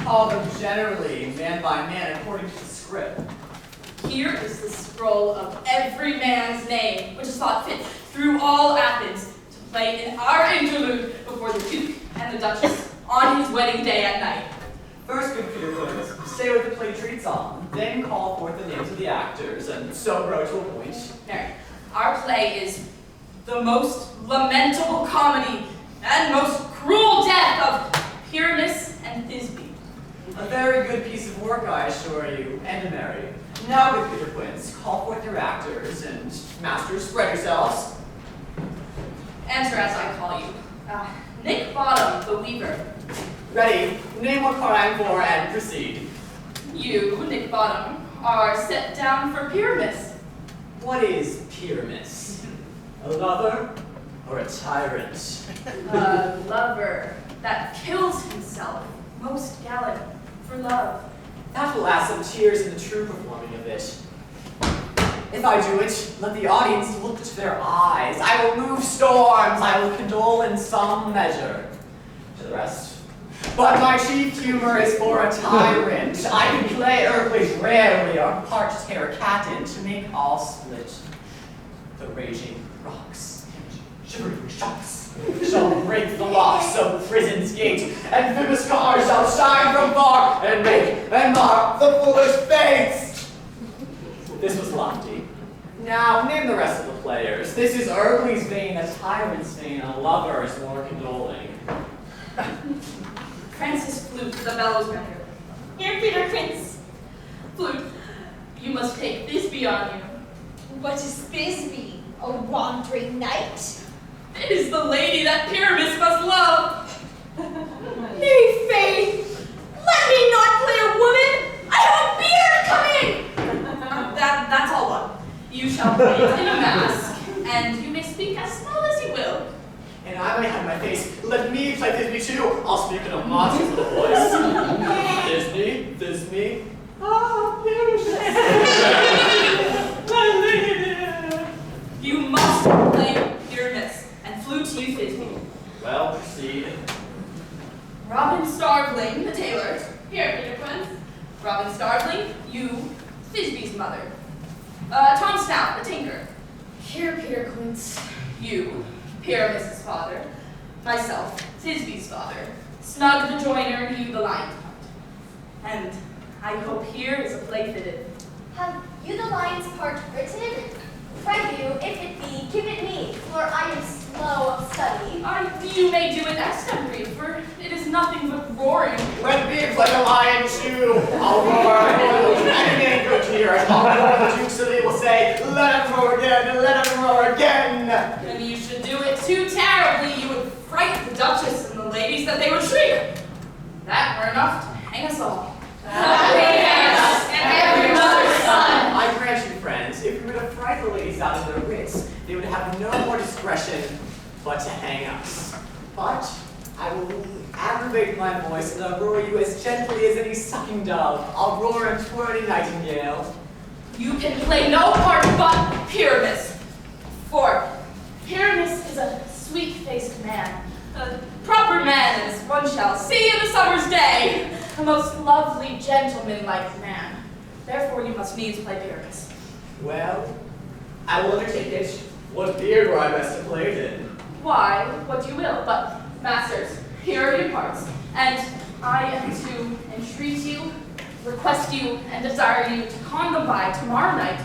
call them generally, man by man, according to the script. Here is the scroll of every man's name, which is thought fit through all Athens to play in our interlude before the Duke and the Duchess on his wedding day at night. First, good Pyramus, say what the play treats on, then call forth the names of the actors, and so grow to a point. Mary, our play is the most lamentable comedy and most cruel death of Pyramus and Thisbe. A very good piece of work, I assure you, and merry. Now, good Peter Quince, call forth your actors, and masters, spread yourselves. Answer as I call you. Nick Bottom, the weaver. Ready, name what part I'm for, and proceed. You, Nick Bottom, are set down for Pyramus. What is Pyramus? A lover or a tyrant? A lover that kills himself, most gallant, for love. That will add some tears in the true performing of it. If I do it, let the audience look to their eyes. I will move storms. I will condole in some measure. To the rest. But my chief humor is for a tyrant. I can play Ercles rarely or parched hair catin to make all split. The raging rocks and shivering shocks shall break the locks of prison's gate, and famous cars shall shine from far and make and mark the foolish fates. This was lofty. Now, name the rest of the players. This is Ercles' vein, a tyrant's vein, a lover is more condoling. Francis Flute, the bellows maker. Here, Peter Quince. Flute, you must take Thisbe on you. What is Thisbe? A wandering knight? It is the lady that Pyramus must love. Nay, faith! Let me not play a woman! I have a beard coming! That's all one. You shall play it in a mask, and you may speak as small as you will. And I may hide my face. Let me play Thisbe too. I'll speak in a monstrous little voice. Thisbe, Thisbe. Ah, You must play Pyramus, and Flute you Thisbe. well, proceed. Robin Starveling, the tailor. Here, Peter Quince. Robin Starveling, you, Thisbe's mother. Tom Snout, the tinker. Here, Peter Quince. You, Pyramus's father. Myself, Thisbe's father. Snug the joiner, you the lion hunt. And I hope here is a play fitted. Have you the lion's part written? Pray you, if it be, give it me, for I am slow of study. You may do it extempore, for it is nothing but roaring. When beings like a lion chew, I'll roar. And it ain't good to hear. I'll roar the Duke, so they will say, let him roar again, let him roar again. And you should do it too terribly. You would fright the Duchess and the ladies that they would shriek. That were enough to hang us all. Yes, and every mother's son. I grant you, friends, if we were to fright the ladies out of their wits, they would have no more discretion but to hang us. But I will aggravate my voice and I'll roar you as gently as any sucking dove. I'll roar in twirly nightingale. You can play no part but Pyramus. For Pyramus is a sweet-faced man, a proper man as one shall see in a summer's day, a most lovely gentleman-like man. Therefore you must needs play Pyramus. Well, I will undertake it. What beard were I best to play it in? Why, what you will, but masters, here are your parts, and I am to entreat you, request you, and desire you to come them by tomorrow night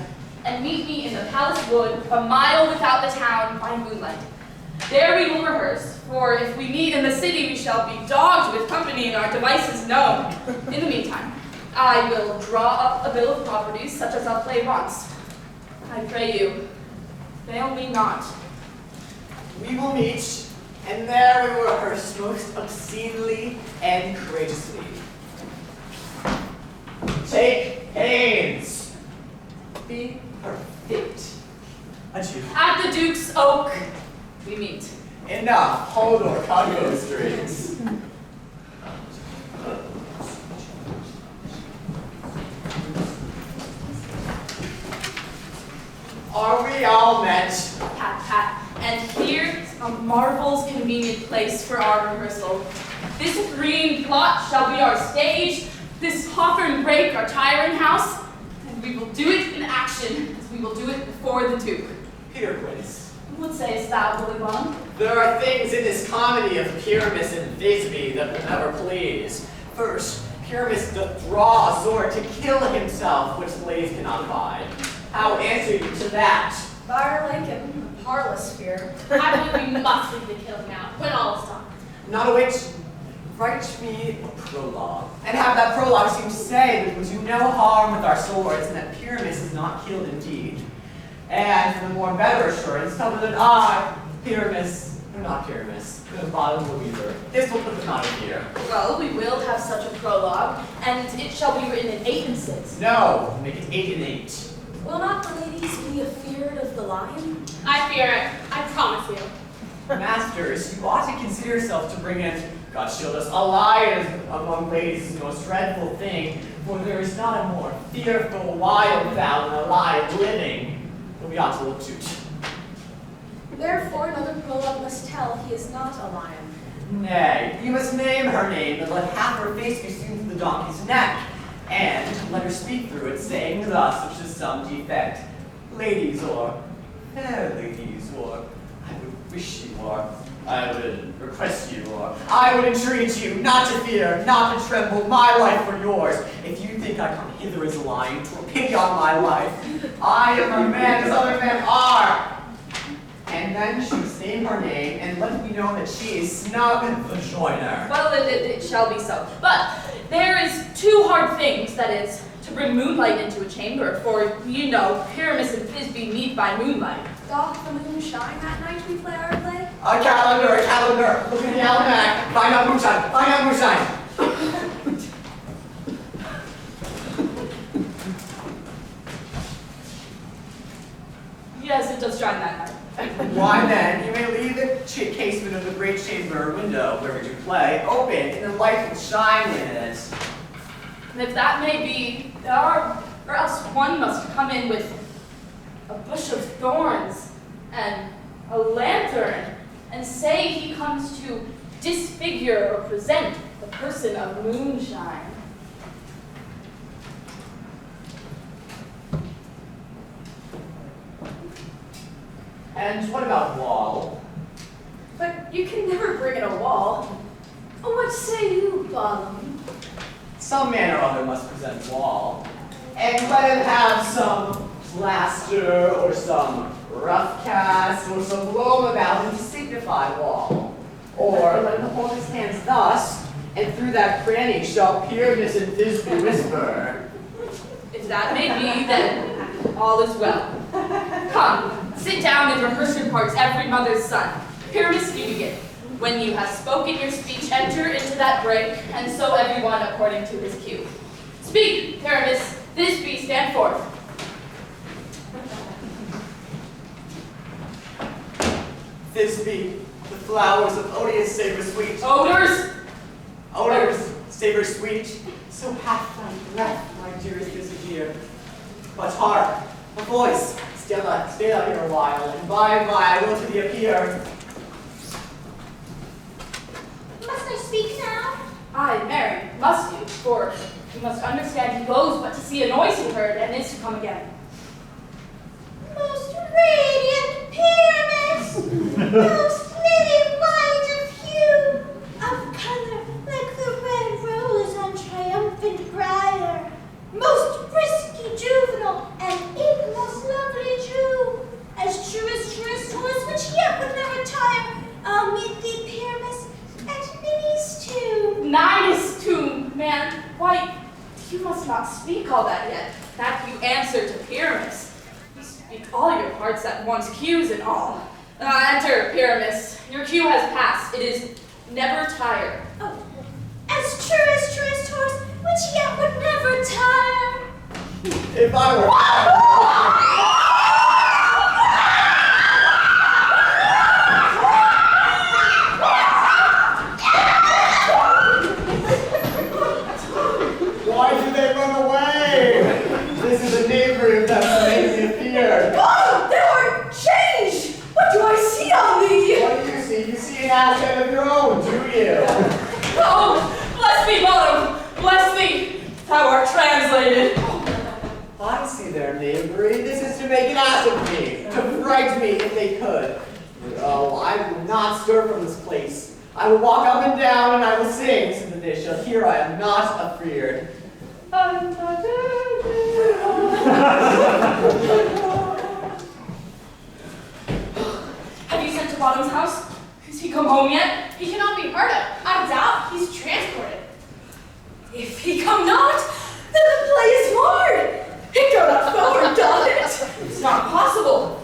and meet me in the palace wood a mile without the town by moonlight. There we will rehearse, for if we meet in the city we shall be dogged with company and our devices known. In the meantime, I will draw up a bill of properties such as I'll play once. I pray you, fail me not. We will meet, and there we will rehearse most obscenely and courageously. Take pains. Be perfect. Adieu. At the Duke's Oak, we meet. Enough. Hold or Congo strings. Are we all met? Pat, pat. And here's a marvel's convenient place for our rehearsal. This green plot shall be our stage, this hawthorn brake our tiring house, and we will do it in action, as we will do it before the Duke. Peter Quince. What sayest thou, Bully Bun? There are things in this comedy of Pyramus and Thisbe that will never please. First, Pyramus doth draw a sword to kill himself, which the ladies cannot buy. How answer you to that? By'r Lincoln, parlous fear. I believe we must leave the killing now, when all is done. Not a witch. Write me a prologue, and have that prologue seem to say that we do no harm with our swords, and that Pyramus is not killed indeed. And for the more better assurance, tell them that I, Pyramus, or not Pyramus, the bottom Louiser, this will put them out of here. Well, we will have such a prologue, and it shall be written in 8 and 6. No, make it 8 and 8. Will not the ladies be afeard of the lion? I fear it, I promise you. Masters, you ought to consider yourself to bring in, God shield us, a lion among ladies is the most dreadful thing, for there is not a more fearful wild fowl than a lion living. But we ought to look to. Therefore, another prologue must tell he is not a lion. Nay, you must name her name, and let half her face be seen through the donkey's neck, and let her speak through it, saying thus, which is some defect. Ladies, or fair ladies, or I would wish you, or I would request you, or I would entreat you, not to fear, not to tremble, my life for yours. If you think I come hither as a lion, to pity on my life, I am a man as other men are. And then she must name her name, and let it be known that she is Snub the Joiner. Well, it shall be so. But there is 2 hard things, that is, to bring moonlight into a chamber, for, you know, Pyramus and Thisbe meet by moonlight. Doth the moon shine that night we play our play? A calendar, look in the almanac, find out moonshine, find out moonshine. Yes, it does shine that night. Why then, you may leave the casement of the great chamber window where we do play open, and the light will shine in it. And if that may be, or else one must come in with a bush of thorns and a lantern, and say he comes to disfigure or present the person of moonshine. And what about wall? But you can never bring in a wall. Oh, what say you, Bottom? Some man or other must present wall, and let him have some plaster, or some rough cast, or some loam about him to signify wall. Or let him hold his hands thus, and through that cranny shall Pyramus and Thisbe whisper. If that may be, then all is well. Come, sit down and rehearse your parts, every mother's son. Pyramus, you begin. When you have spoken your speech, enter into that break, and so everyone according to his cue. Speak, Pyramus, Thisbe, stand forth. Thisbe, the flowers of odious savor sweet. Odors? Odors, savor sweet. So hath thy breath, my dearest Thisbe dear. But hark, a voice, stay out here a while, and by and by I will to thee appear. Must I speak now? Aye, Mary, must you, for you must understand he goes but to see a noise he heard, and is to come again. Most radiant Pyramus, most lily white of hue, of color like the red rose on triumphant briar, most frisky juvenile, and eke most lovely true, as truest horse which yet would never tire, I'll meet thee, Pyramus, at Minnie's tomb. Ninus tomb, man. Why, you must not speak all that yet. That you answer to Pyramus. You speak all your parts at once, cues and all. Enter, Pyramus. Your cue has passed. It is never tire. Oh, as truest horse which yet would never tire. If I were Why do they run away? This is a knavery of them to make me fear. Bottom, thou art changed! What do I see on thee? What do you see? You see an asset of your own, do you? Oh, slavery. This is to make an ass of me, to fright me if they could. But oh, I will not stir from this place. I will walk up and down and I will sing so that they shall hear I am not afeard. Have you sent to Bottom's house? Has he come home yet? He cannot be heard of. Out of doubt, he's transported. If he come not, then the play is marred. He cannot forward, doth it? It's not possible.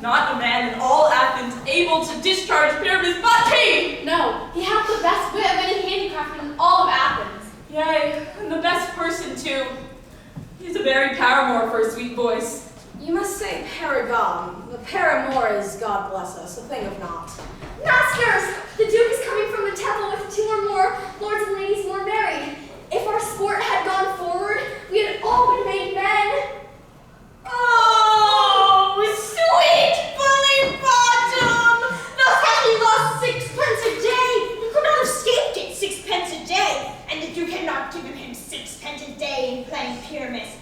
Not a man in all Athens able to discharge Pyramus but he! No, he hath the best wit of any handicraftsman in all of Athens. Yea, and the best person too. He's a very paramour for a sweet voice. You must say paragon. The paramour is, God bless us, a thing of naught. Masters, the Duke is coming from the temple with 2 or more lords and ladies more married. If our sport had gone forward, we had all been made men. Oh, sweet bully Bottom! Thus had he lost 6 pence a day. You could not have escaped it, 6 pence a day. And the Duke had not given him 6 pence a day in playing Pyramus.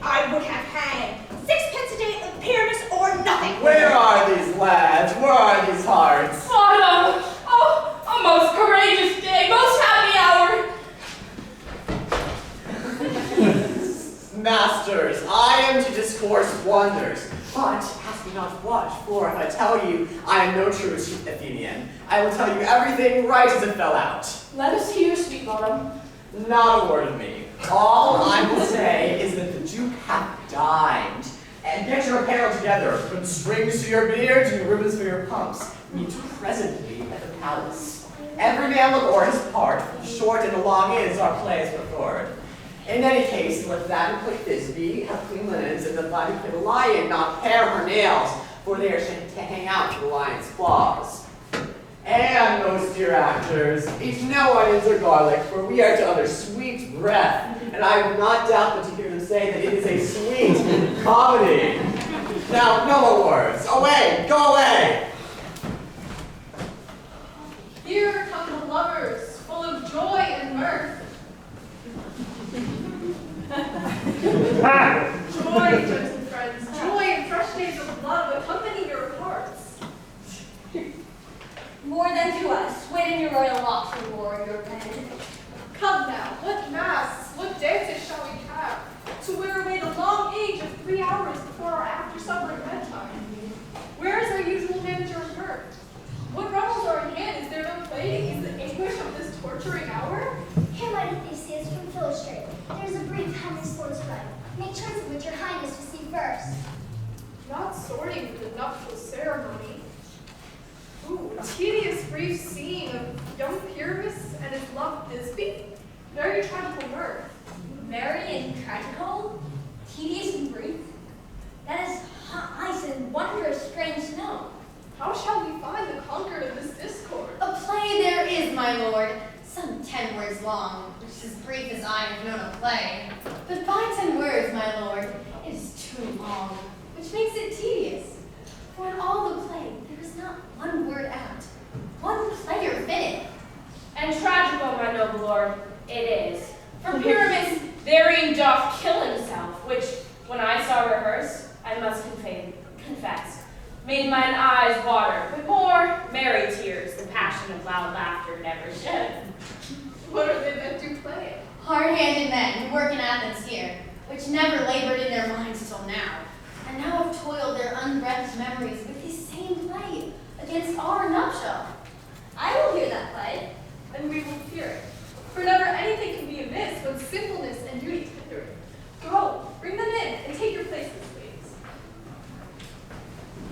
I would have had 6 pence a day of Pyramus or nothing. Where are these lads? Where are these hearts? Bottom! Oh, a most courageous day, most happy hour! Masters, I am to discourse wonders, but ask me not what, for if I tell you I am no true Athenian, I will tell you everything right as it fell out. Let us hear, sweet Bottom. Not a word of me. All I will say is that the Duke hath dined. And get your apparel together, put strings to your beards and ribbons for your pumps. Meet presently at the palace. Every man look o'er his part, for the short and the long is our play is preferred. In any case, let that and play Thisbe have clean linens, and the body for the lion not pare her nails, for they are to hang out to the lion's claws. And, most dear actors, eat no onions or garlic, for we are to utter sweet breath, and I will not doubt but to hear them say that it is a sweet comedy. Now, no more words. Away! Go away! Here come the lovers, full of joy and mirth. Joy, gentle friends, joy and fresh days of love accompany your hearts. More than to us, wait in your royal locks and war your pen. Come now, what masks, what dances shall we have, to wear away the long age of 3 hours before our after-supper and bedtime? Where is our usual manager of mirth? What revels are in hand? Is there no play to ease the anguish of this torturing hour? Here, mighty Theseus from Philostrate. There is a brief Henry sports right. Make choice of which your highness will see first. Not sorting with the nuptial ceremony. Ooh, a tedious brief scene of young Pyramus and his love Thisbe. Very tragical mirth. Merry and tragical, tedious and brief. That is hot ice and wondrous strange snow. How shall we find the concord of this discord? A play there is, my lord, some 10 words long, which is as brief as I have known a play. But by 10 words, my lord, it is too long, which makes it tedious. For in all the play, there is not one word apt, one player fitted. And tragical, my noble lord, it is. For Pyramus therein doth kill himself, which, when I saw rehearse, I must confess, made mine eyes water with more merry tears the passion of loud laughter never shed. What are they meant to play? Hard-handed men who work in Athens here, which never labored in their minds till now, and now have toiled their unrest memories with this same play against our nuptial. I will hear that play. And we will hear it. For never anything can be amiss when sinfulness and duty hinder it. Go, bring them in, and take your places, ladies.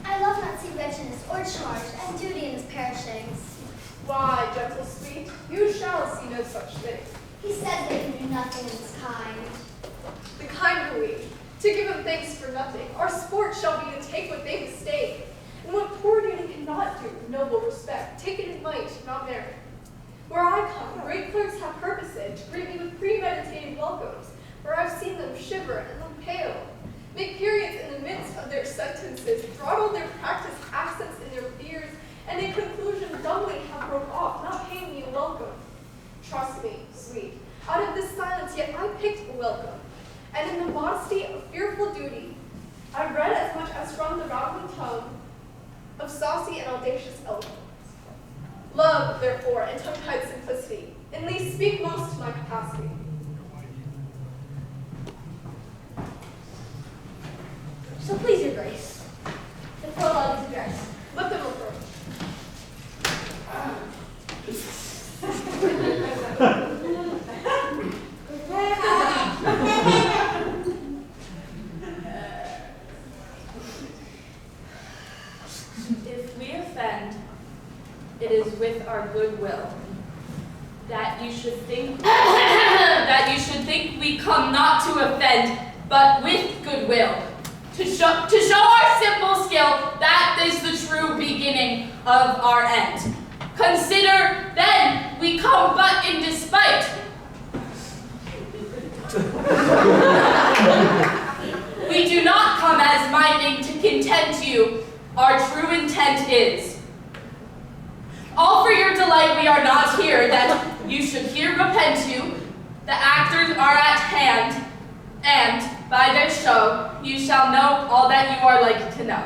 I love not see wretchedness or charge, and duty in his perishings. Why, gentle sweet, you shall see no such thing. He said they can do nothing of this kind. The kind are we, to give them thanks for nothing. Our sport shall be to take what they mistake. And what poor duty cannot do with noble respect, take it in might, not merit. Where I come, great clerks have purposed to greet me with premeditated welcomes, where I've seen them shiver and look pale, make periods in the midst of their sentences, throttle their practiced accents in their fears, and in conclusion dumbly have broke off, not paying me a welcome. Trust me, sweet, out of this silence yet I picked a welcome, and in the modesty of fearful duty, I read as much as from the rounded tongue of saucy and audacious eloquence. Love, therefore, and tongue-tied simplicity, in these speak most to my capacity. So please, your grace, the prologue is addressed. Let them approach. If we offend, it is with our good will. That you should think we come not to offend, but with goodwill. To show our simple skill, that is the true beginning of our end. Consider, then, we come but in despite. We do not come as minding to content you. Our true intent is. All for your delight we are not here, that you should here repent you. The actors are at hand, and by their show you shall know all that you are like to know.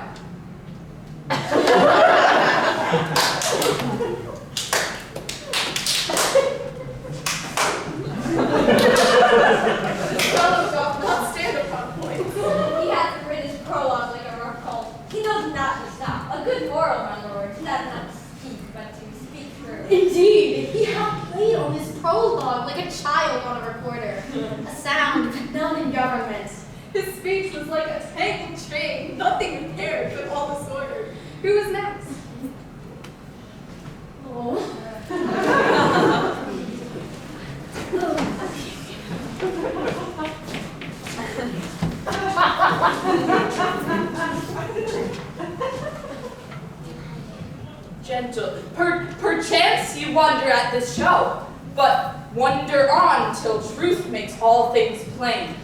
This fellow doth not stand upon points. He hath written his prologue like a rough cult. He knows not to stop. A good moral, my lord, not to speak, but to speak through. Indeed, he hath played on his prologue like a child on a recorder. A sound, but none in government. His speech was like a tangled chain, nothing impaired, but all disordered. Who is next? Oh. Gentle, perchance you wonder at this show, but wonder on till truth makes all things plain.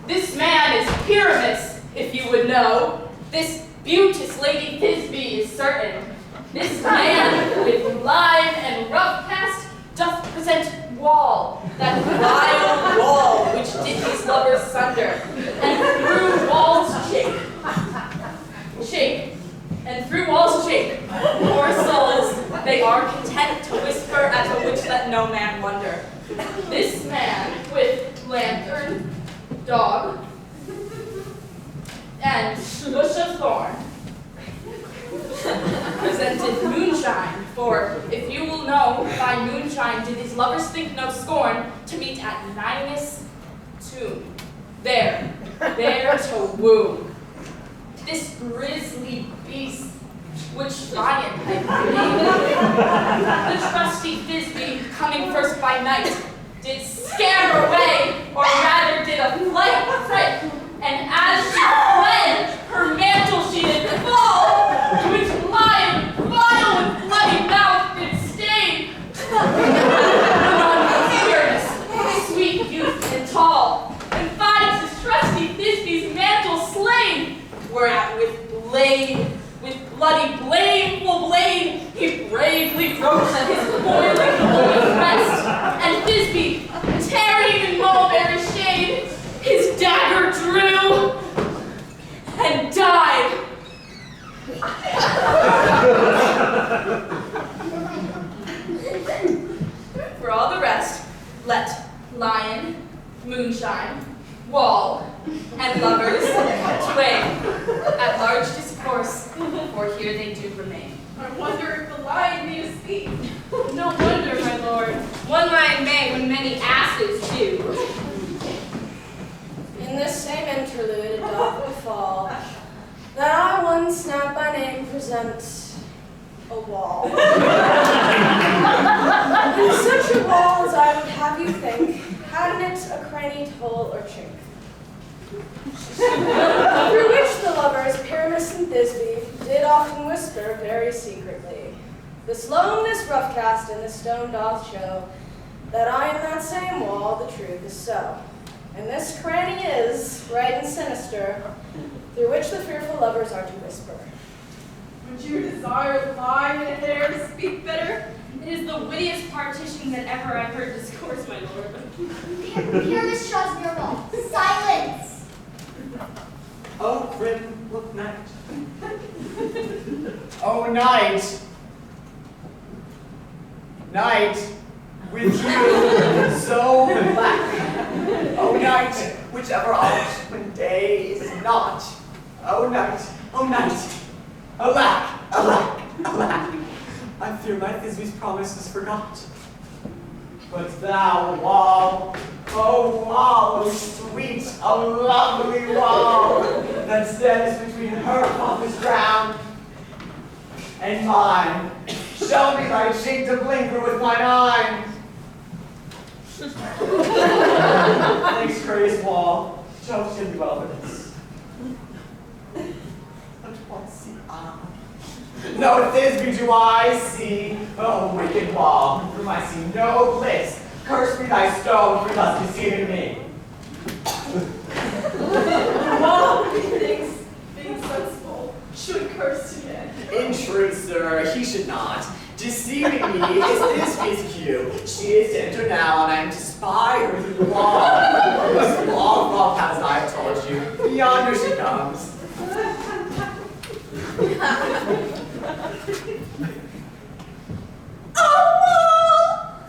This man is Pyramus, if you would know. This beauteous Lady Thisbe is certain. This man with line and rough cast doth present wall, that vile wall which did his lovers sunder, and through walls shake, and through walls shake. Poor souls, they are content to whisper at a witch that no man wonder. This man with lantern, dog, and bush of thorn presented moonshine, for if you will know, by moonshine did his lovers think no scorn to meet at Ninus' tomb, there to woo. This grisly beast, which Lion had created, the trusty Thisbe, coming first by night, did scamper away, or rather did a fright, and as she fled, her mantle she did fall, which Lion, vile with bloody mouth, did stain. Pyramus, sweet youth and tall, and finds his trusty Thisbe's mantle slain, whereat with bloody blameful blame, he bravely rose at his boiling holy breast, and Thisbe, tarrying in mulberry shade, his dagger drew and died. For all the rest, let lion, moonshine, wall, and lovers twain at large discourse, for here they do remain. I wonder if the lion may speak. No wonder, my lord, one lion may when many asses do. In this same interlude it doth befall that I one snap by name present a wall. And such a wall as I would have you think, had in it a crannied hole or chink, through which the lovers, Pyramus and Thisbe, did often whisper very secretly. This loam, this rough cast, and this stone doth show that I in that same wall the truth is so. And this cranny is, right and sinister, through which the fearful lovers are to whisper. Would you desire the lion and hair to speak better? It is the wittiest partition that ever I heard discourse, my lord. Pyramus shoves near wall. Silence! Oh, grim look night. Oh, night. Night with you so black. Oh, night, whichever art when day is not. Oh, night, alack, alack, alack. I fear my Thisbe's promise is forgot. But thou, wall, oh sweet, oh lovely wall, that stands between her father's ground and mine, show me thy cheek to blinker with mine eye. Thanks, courteous wall, judge him well for this. But what see I? No Thisbe do I see, oh wicked wall, from whom I see no bliss. Curse me thy stone for thus deceiving me. Wall, methinks, being sensible, should curse again. In truth, sir, he should not. Deceiving me is Thisbe's cue. She is to enter now, and I am to spy her through the wall. This wall path, as I have told you. Yonder she comes.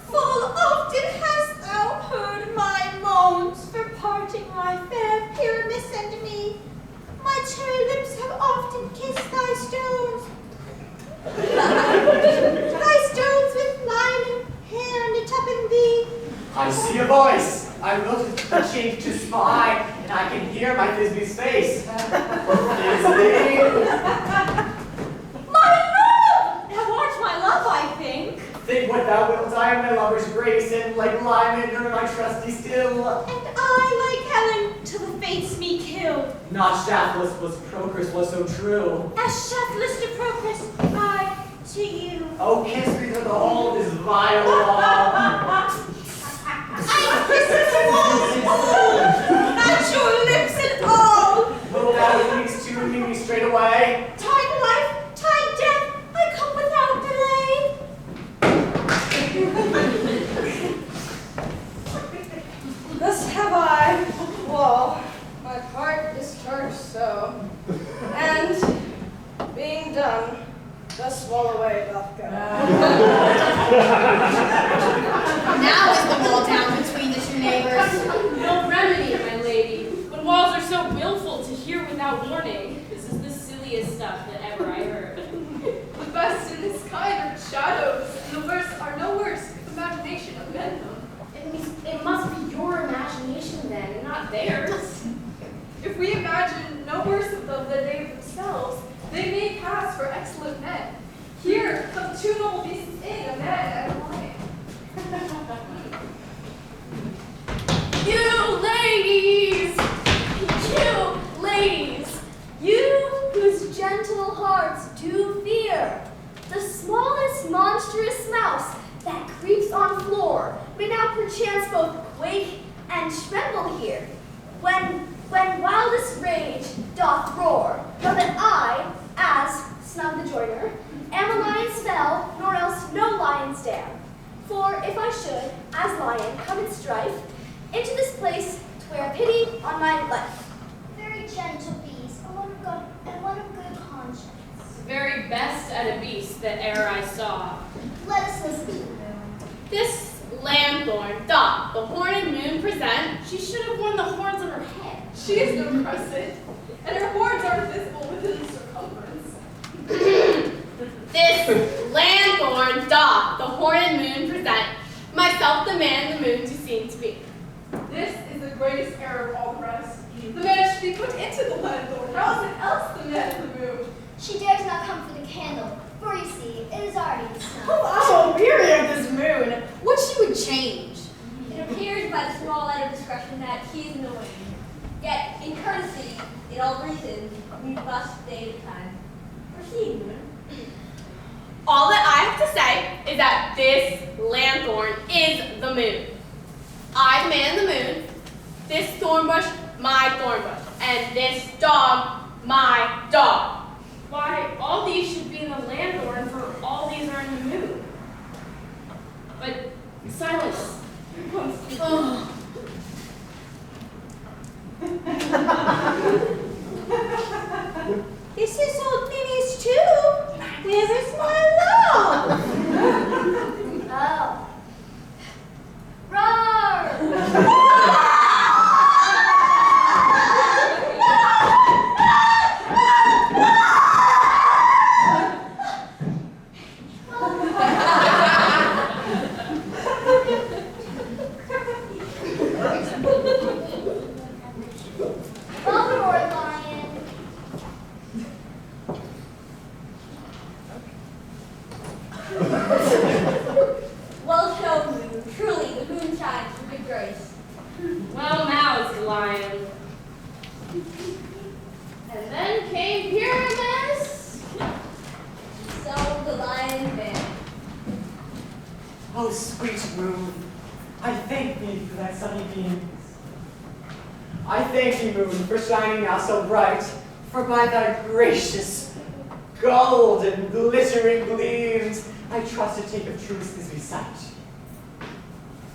Full often hast thou heard my moans for parting my fair Pyramus and me. My cherry lips have often kissed thy stones. Thy stones with mine hair knit up in thee. I see a voice. I look at the chink to spy, and I can hear my Thisbe's face. Thisbe, My love! Thou art my love, I think. think what thou wilt. I am my lover's grace, and like Lyman, you're my trusty still. And I, like Helen, till the fates me kill. Not Shaftless, but Procris was so true. As Shaftless to Procris, I to you. Oh, kiss me to the whole this vile wall. I kiss the wall, at your lips and all. Little thou weeks to meet me straight away. Tide life, tide death, I come without delay. Thus have I, wall, my part discharged so, and being done, thus wall away doth go. Now is the wall down between the two neighbors. No remedy, my lady. When walls are so willful to hear without warning, this is the silliest stuff that ever I heard. The best in this kind are shadows, and the worst are no worse if imagination amend them. It must be your imagination then, not theirs. If we imagine no worse of them than they of themselves, they may pass for excellent men. Here come two noble beasts in, a man and a lion. You ladies, you whose gentle hearts do fear the smallest monstrous mouse that creeps on floor, may now perchance both quake and tremble here, when wildest rage doth roar. But that I, as Snug the joiner, am a lion's fell, nor else no lion's dam. For if I should, as lion, come in strife, into this place to wear pity on my life. Very gentle beast, and one of good conscience. Very best at a beast that e'er I saw. Let us listen to him. This lanthorn doth the horned moon present. She should have worn the horns on her head. She is no crescent, and her horns are visible within the circumference. This lanthorn doth the horned moon present. Myself the man the moon do seem to be. This is the greatest error of all the rest. The man should be put into the lanthorn. How is it else the man in the moon? She dares not come for the candle, for you see, it is already the sun. Oh, I'm weary of this moon. What she would change? It appears by the small light of discretion that he is annoying. Yet, in courtesy, in all reason, we must stay the time. Proceed, Moon. All that I have to say is that this lanthorn is the moon. I, the man in the moon, this thorn bush, my thorn bush, and this dog, my dog. Why, all these should be in the lanthorn, for all these are in the moon. But silence. Oh. I thank thee, moon, for shining now so bright, for by thy gracious gold and glittering gleams, I trust to take of truth's Thisbe sight.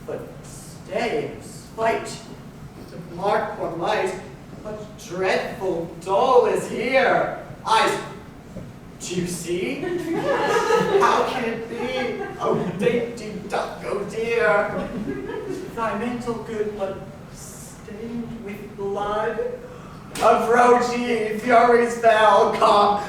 But stay, in spite of mark or might, what dreadful dole is here? Eyes, do you see? How can it be? Oh, dainty duck, oh dear. Thy mental good, but stained with blood. Approach ye, furies fell, come,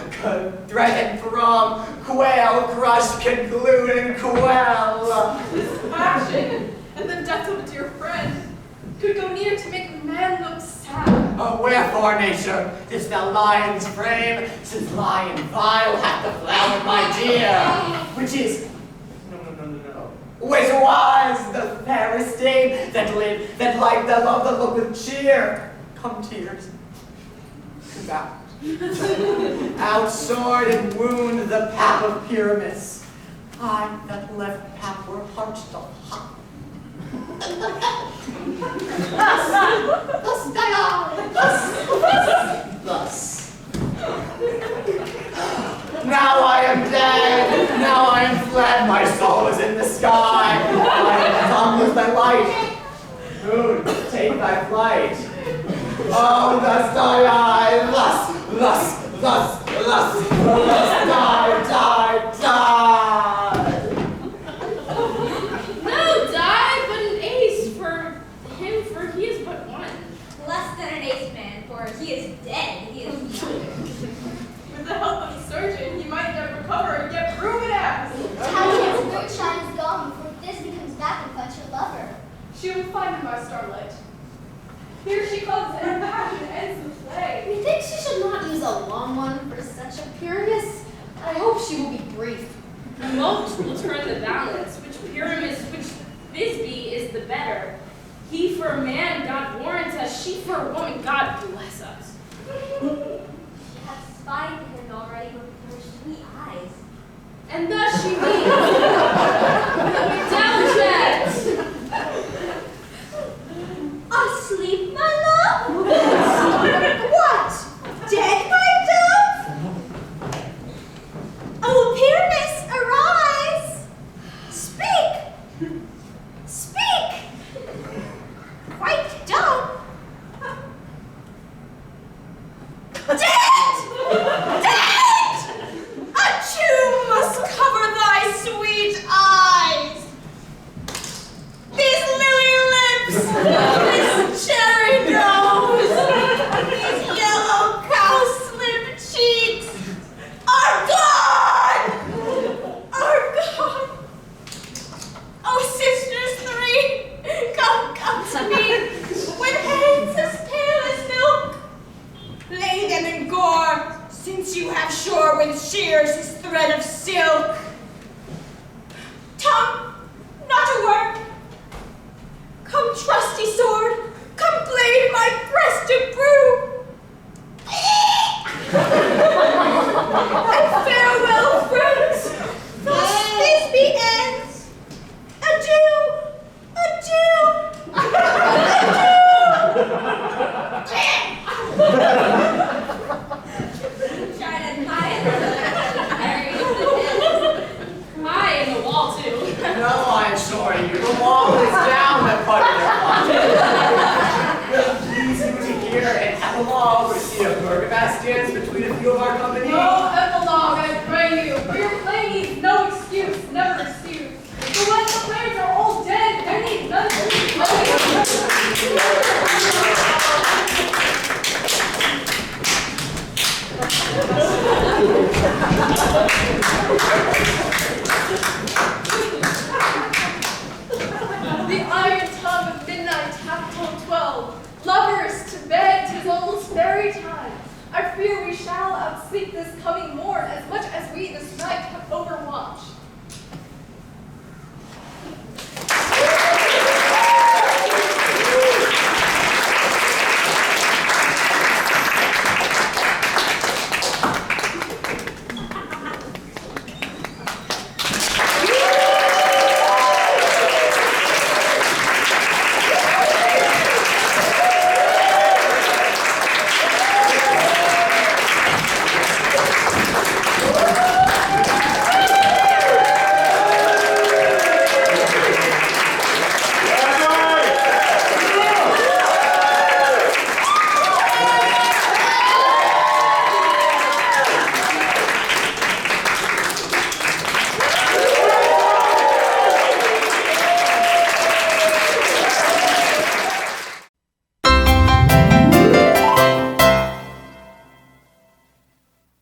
threaten, throng, quail, crush, conclude, and quell. This passion and the death of a dear friend could go near to make a man look sad. Oh, wherefore, nature, this thou lion's frame, since lion vile hath the flower, my dear, which is, no, which was the fairest dame that lived, that liked, that loved, that looked with cheer. Come, tears. Out. Out sword and wound the pap of Pyramus. I that left pap were heart doth hot. Thus die I, thus. Now I am dead, now I am fled, my soul is in the sky, I am come with thy light. Moon, take thy flight. Oh, thus die I, thus, die. No, die, but an ace for him, for he is but one. Less than an ace man, for he is dead. He is young. With the help of the surgeon, he might yet recover and get proven ass. Talia's moonshine is gone before Thisbe comes back and finds her lover. She will find him by starlight. Here she comes, and her passion ends the play. Methinks she should not use a long one for such a Pyramus. I hope she will be brief. Most will turn the balance, which Thisbe is the better. He for a man, God warrants us, she for a woman, God bless us. She hath spied him already with her sweet eyes. And thus she means, Delicate! Asleep, my love? What? Dead, my dove? Oh, Pyramus, arise! Speak! Speak! Quite dumb. Dead! Dead! A tomb must cover thy sweet eyes. These lily lips, this cherry nose, these yellow cowslip cheeks are gone! Are gone! Oh, sisters three, come to me with hands as pale as milk. Lay them in gore, since you have shore with shears this thread of silk. Tongue, not a word. Come, trusty sword, come blade my breast to brew. And farewell, friends. Thus Thisbe ends. Adieu, adieu, Try to hide it. High in the wall, too. No, I assure you, the wall is down that part of their pocket. Will it please you to hear an epilogue or see a burgomastians between a few of our company? No epilogue, I pray you, for your play needs no excuse, never excuse. For when the players are all dead, there needs none to be The iron tongue of midnight hath told 12. Lovers, to bed, 'tis almost fairy time. I fear we shall outsleep this coming morn as